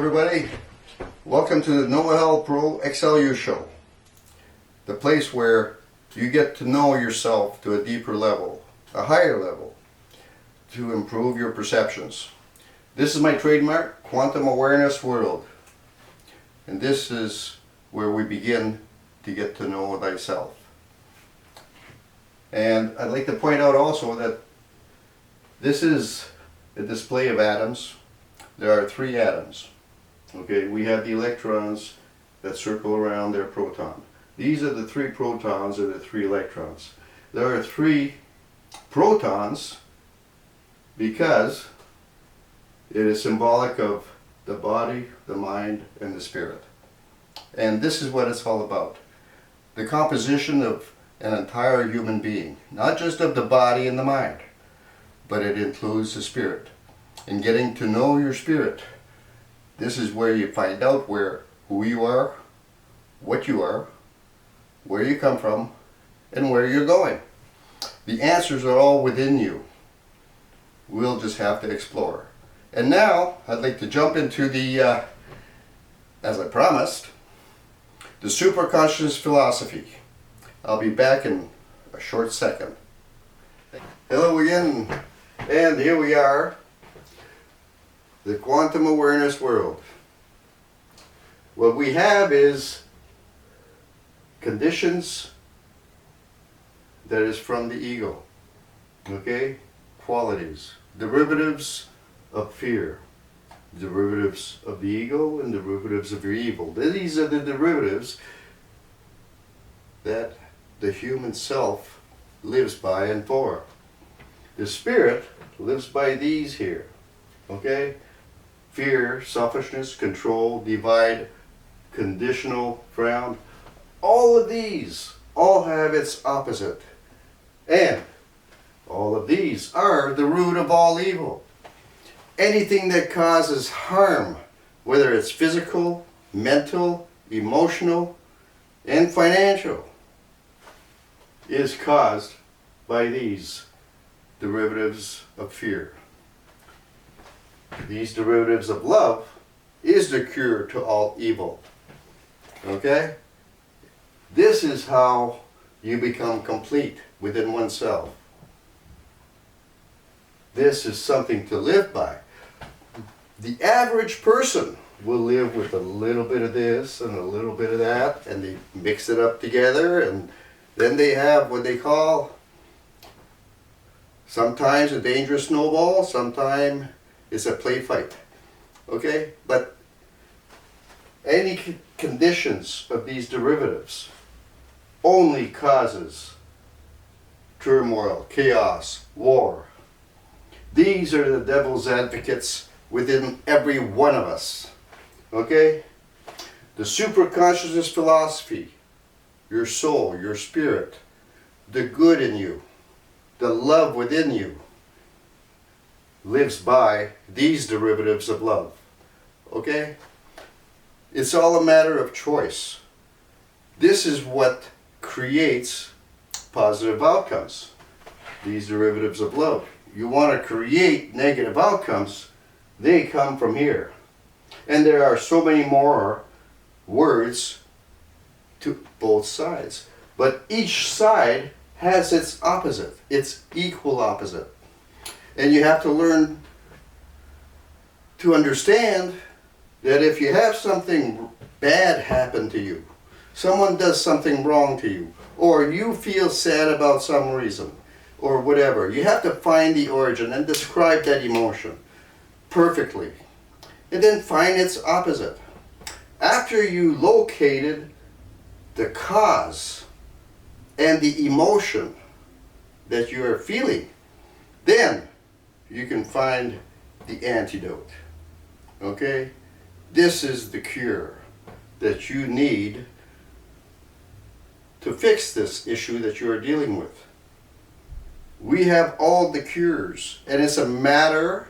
everybody. Welcome to the Noel Pro XLU show. The place where you get to know yourself to a deeper level, a higher level, to improve your perceptions. This is my trademark, Quantum Awareness World. And this is where we begin to get to know thyself. And I'd like to point out also that this is a display of atoms. There are 3 atoms. Okay, we have the electrons that circle around their proton. These are the 3 protons or the 3 electrons. There are 3 protons because it is symbolic of the body, the mind, and the spirit. And this is what it's all about. The composition of an entire human being, not just of the body and the mind, but it includes the spirit. In getting to know your spirit, this is where you find out who you are, what you are, where you come from, and where you're going. The answers are all within you. We'll just have to explore. And now, I'd like to jump into the, as I promised, the Supra-Consciousness philosophy. I'll be back in a short second. Hello again, and here we are. The Quantum Awareness World. What we have is conditions that is from the ego. Okay? Qualities. Derivatives of fear. Derivatives of the ego and derivatives of your evil. These are the derivatives that the human self lives by and for. The spirit lives by these here. Okay? Fear, selfishness, control, divide, conditional, frown. All of these all have its opposite. And all of these are the root of all evil. Anything that causes harm, whether it's physical, mental, emotional, and financial, is caused by these derivatives of fear. These derivatives of love is the cure to all evil. Okay? This is how you become complete within oneself. This is something to live by. The average person will live with a little bit of this and a little bit of that, and they mix it up together, and then they have what they call sometimes a dangerous snowball, sometimes it's a play fight. Okay? But any conditions of these derivatives only causes turmoil, chaos, war. These are the devil's advocates within every one of us. Okay? The Supra-Consciousness philosophy, your soul, your spirit, the good in you, the love within you, lives by these derivatives of love. Okay? It's all a matter of choice. This is what creates positive outcomes. These derivatives of love. You want to create negative outcomes, they come from here. And there are so many more words to both sides. But each side has its opposite, its equal opposite. And you have to learn to understand that if you have something bad happen to you, someone does something wrong to you, or you feel sad about some reason, or whatever, you have to find the origin and describe that emotion perfectly. And then find its opposite. After you located the cause and the emotion that you are feeling, then you can find the antidote. Okay? This is the cure that you need to fix this issue that you are dealing with. We have all the cures, and it's a matter,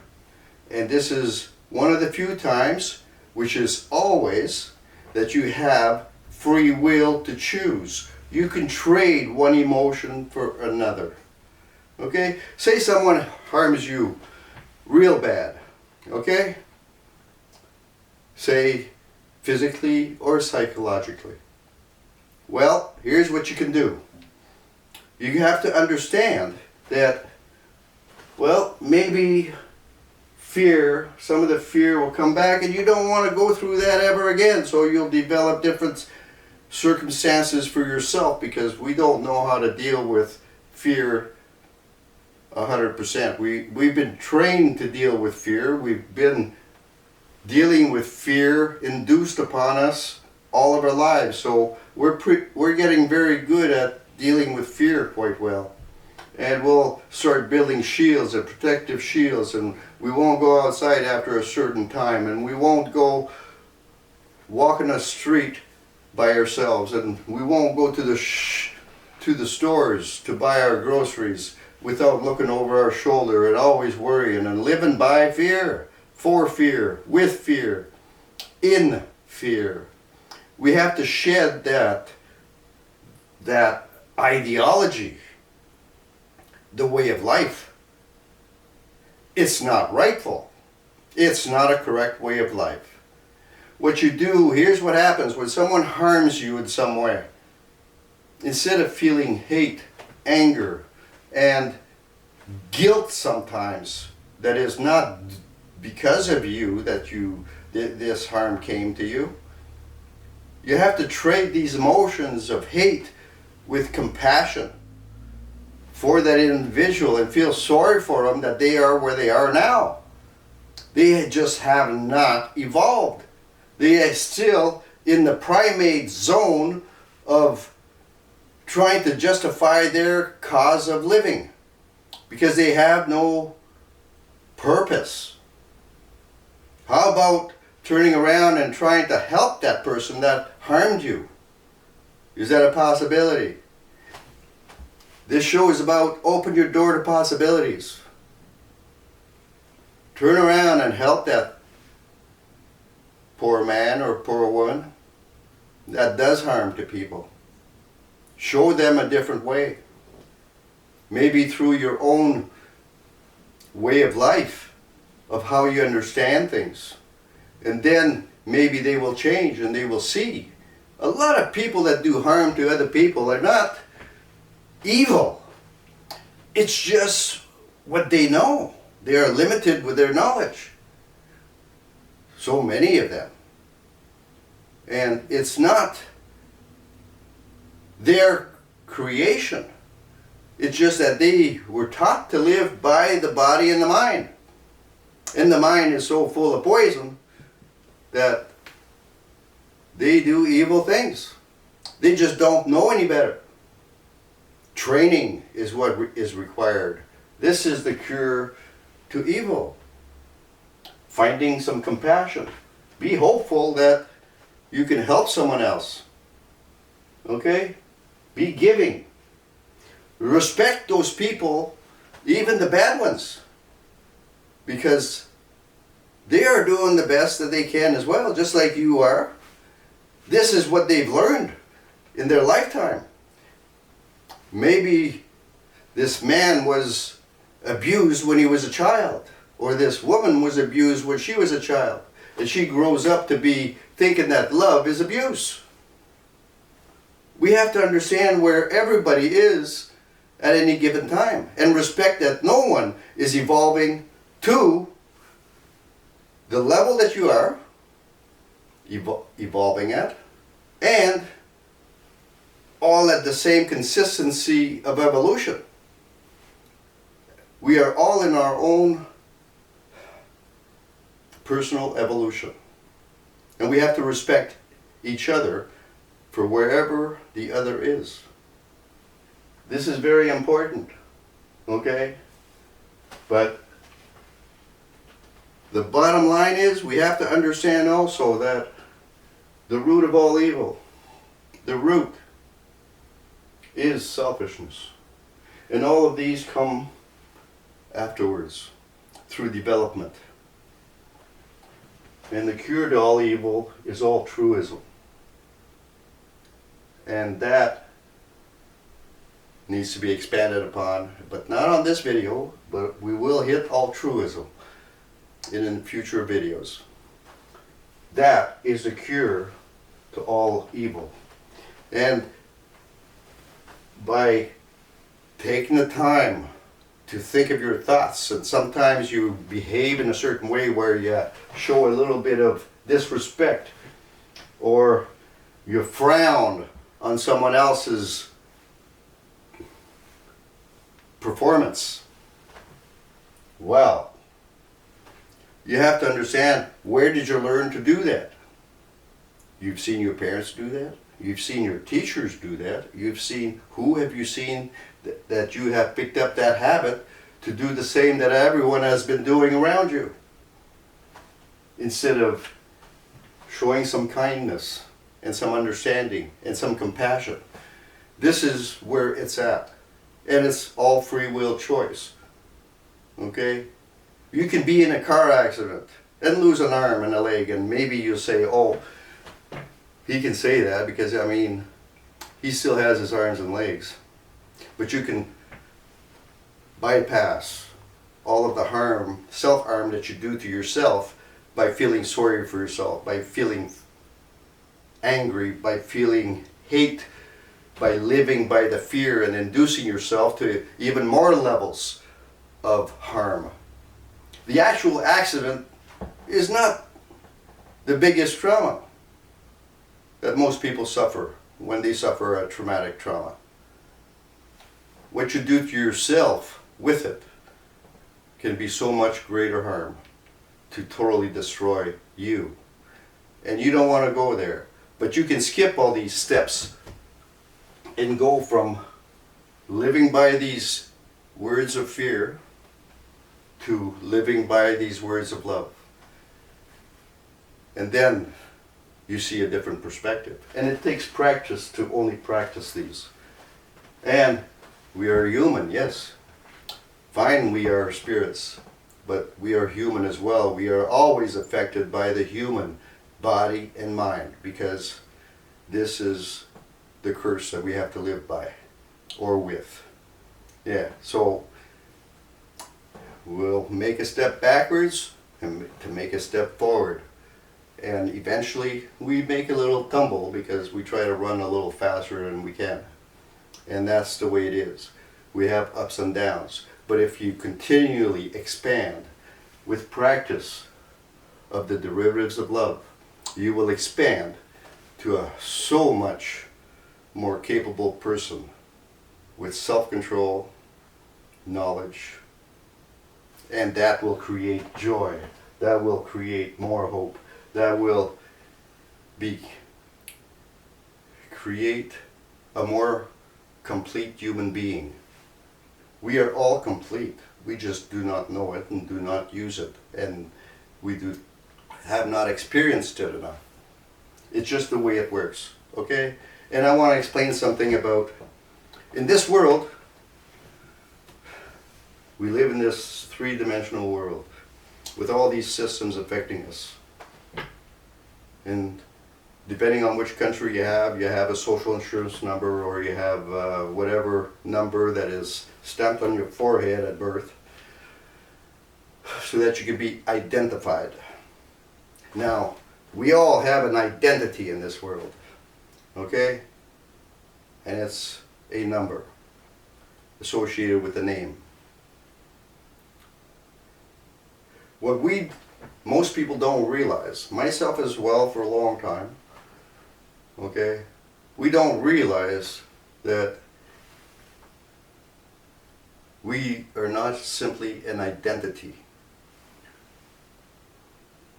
and this is one of the few times, which is always, that you have free will to choose. You can trade one emotion for another. Okay? Say someone harms you real bad. Okay? say physically or psychologically. Well, here's what you can do. You have to understand that, well, maybe fear, some of the fear will come back and you don't want to go through that ever again, so you'll develop different circumstances for yourself, because we don't know how to deal with fear 100%. We've been trained to deal with fear. We've been dealing with fear induced upon us all of our lives, so we're getting very good at dealing with fear quite well. And we'll start building shields and protective shields, and we won't go outside after a certain time, and we won't go walk in a street by ourselves, and we won't go to the stores to buy our groceries without looking over our shoulder and always worrying and living by fear, for fear, with fear, in fear. We have to shed that ideology, the way of life. It's not rightful. It's not a correct way of life. What you do, here's what happens when someone harms you in some way. Instead of feeling hate, anger, and guilt sometimes, that is not because of you that this harm came to you, you have to trade these emotions of hate with compassion for that individual and feel sorry for them that they are where they are now. They just have not evolved. They are still in the primate zone of trying to justify their cause of living because they have no purpose. How about turning around and trying to help that person that harmed you? Is that a possibility? This show is about open your door to possibilities. Turn around and help that poor man or poor woman that does harm to people. Show them a different way. Maybe through your own way of life, of how you understand things. And then maybe they will change and they will see. A lot of people that do harm to other people are not evil. It's just what they know. They are limited with their knowledge. So many of them. And it's not their creation. It's just that they were taught to live by the body and the mind. And the mind is so full of poison that they do evil things. They just don't know any better. Training is what is required. This is the cure to evil. Finding some compassion. Be hopeful that you can help someone else. Okay? Be giving. Respect those people, even the bad ones. Because they are doing the best that they can as well, just like you are. This is what they've learned in their lifetime. Maybe this man was abused when he was a child, or this woman was abused when she was a child, and she grows up to be thinking that love is abuse. We have to understand where everybody is at any given time and respect that no one is evolving to the level that you are evolving at, and all at the same consistency of evolution. We are all in our own personal evolution. And we have to respect each other for wherever the other is. This is very important, okay? But the bottom line is we have to understand also that the root of all evil, the root is selfishness. And all of these come afterwards through development. And the cure to all evil is altruism. And that needs to be expanded upon, but not on this video, but we will hit altruism in future videos. that is the cure to all evil. And by taking the time to think of your thoughts, and sometimes you behave in a certain way where you show a little bit of disrespect, or you frown on someone else's performance. Well, you have to understand, where did you learn to do that? You've seen your parents do that. You've seen your teachers do that. Who have you seen that you have picked up that habit to do the same that everyone has been doing around you? Instead of showing some kindness and some understanding and some compassion. This is where it's at. And it's all free will choice. Okay? You can be in a car accident and lose an arm and a leg, and maybe you'll say, oh, he can say that because, I mean, he still has his arms and legs. But you can bypass all of the harm, self-harm that you do to yourself by feeling sorry for yourself, by feeling angry, by feeling hate, by living by the fear and inducing yourself to even more levels of harm. The actual accident is not the biggest trauma that most people suffer when they suffer a traumatic trauma. What you do to yourself with it can be so much greater harm, to totally destroy you. And you don't want to go there. But you can skip all these steps and go from living by these words of fear to living by these words of love. And then you see a different perspective. And it takes practice to only practice these. And we are human, yes. Fine, we are spirits, but we are human as well. We are always affected by the human body and mind, because this is the curse that we have to live by or with. Yeah, so we'll make a step backwards and to make a step forward. And eventually we make a little tumble because we try to run a little faster than we can. And that's the way it is. We have ups and downs. But if you continually expand with practice of the derivatives of love, you will expand to a so much more capable person with self-control, knowledge, and that will create joy. That will create more hope. That will create a more complete human being. We are all complete. We just do not know it and do not use it, and we have not experienced it enough. It's just the way it works, okay? And I want to explain something about, in this world, we live in this three-dimensional world with all these systems affecting us. And depending on which country you have a social insurance number, or you have whatever number that is stamped on your forehead at birth, so that you can be identified. Now, we all have an identity in this world, okay? And it's a number associated with the name. What most people don't realize, myself as well for a long time, okay, we don't realize that we are not simply an identity.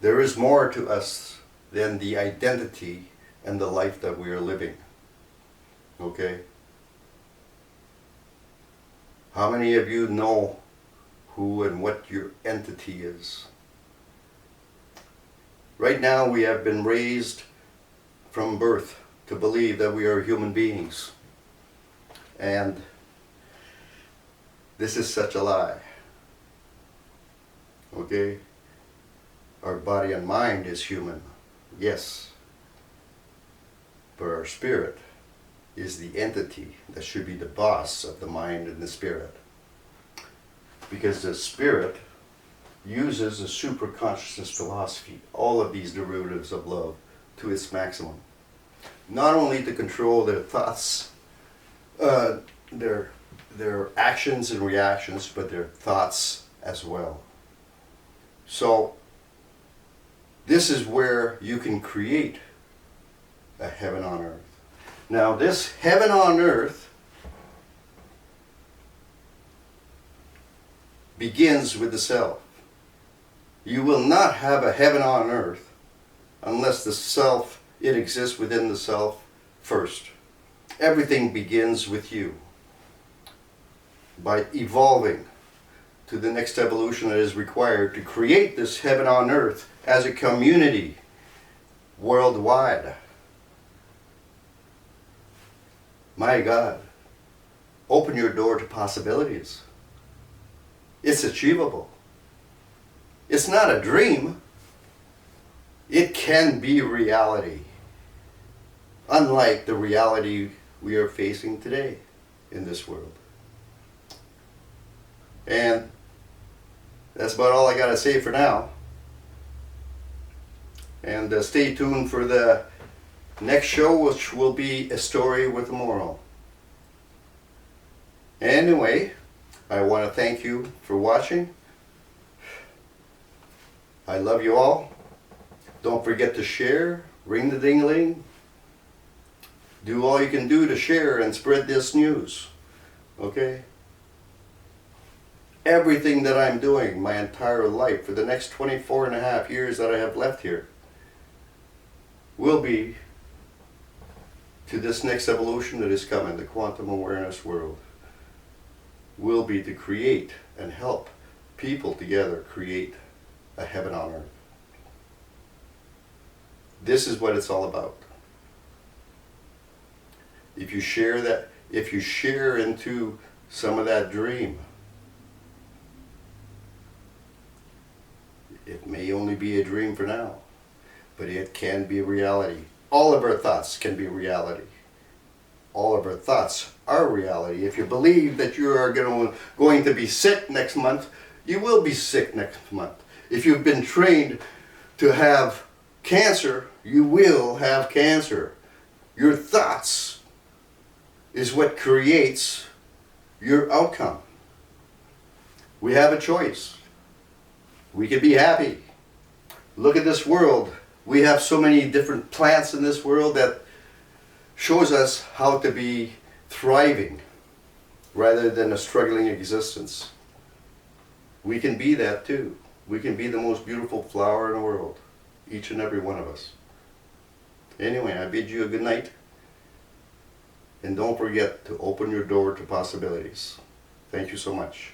There is more to us than the identity and the life that we are living. Okay? How many of you know who and what your entity is? Right now we have been raised from birth to believe that we are human beings. And this is such a lie. Okay? Our body and mind is human, yes. But our spirit is the entity that should be the boss of the mind and the spirit. Because the spirit uses the Supra-Consciousness philosophy, all of these derivatives of love, to its maximum. Not only to control their thoughts, their actions and reactions, but their thoughts as well. So this is where you can create a heaven on earth. Now this heaven on earth begins with the self. You will not have a heaven on earth unless the self, it exists within the self first. Everything begins with you. By evolving to the next evolution that is required to create this heaven on earth as a community worldwide. My God, open your door to possibilities. It's achievable. It's not a dream. It can be reality. Unlike the reality we are facing today in this world. And that's about all I got to say for now. And stay tuned for the next show, which will be a story with a moral. Anyway, I want to thank you for watching. I love you all. Don't forget to share, ring the ding-a-ling. Do all you can do to share and spread this news. Okay? Everything that I'm doing my entire life for the next 24 and a half years that I have left here will be to this next evolution that is coming, the quantum awareness world, will be to create and help people together create a heaven on earth. This is what it's all about. If you share that, if you share into some of that dream, it may only be a dream for now, but it can be reality. All of our thoughts can be reality. All of our thoughts are reality. If you believe that you are going to be sick next month, you will be sick next month. If you've been trained to have cancer, you will have cancer. Your thoughts is what creates your outcome. We have a choice. We can be happy. Look at this world. We have so many different plants in this world that shows us how to be thriving rather than a struggling existence. We can be that too. We can be the most beautiful flower in the world, each and every one of us. Anyway, I bid you a good night, and don't forget to open your door to possibilities. Thank you so much.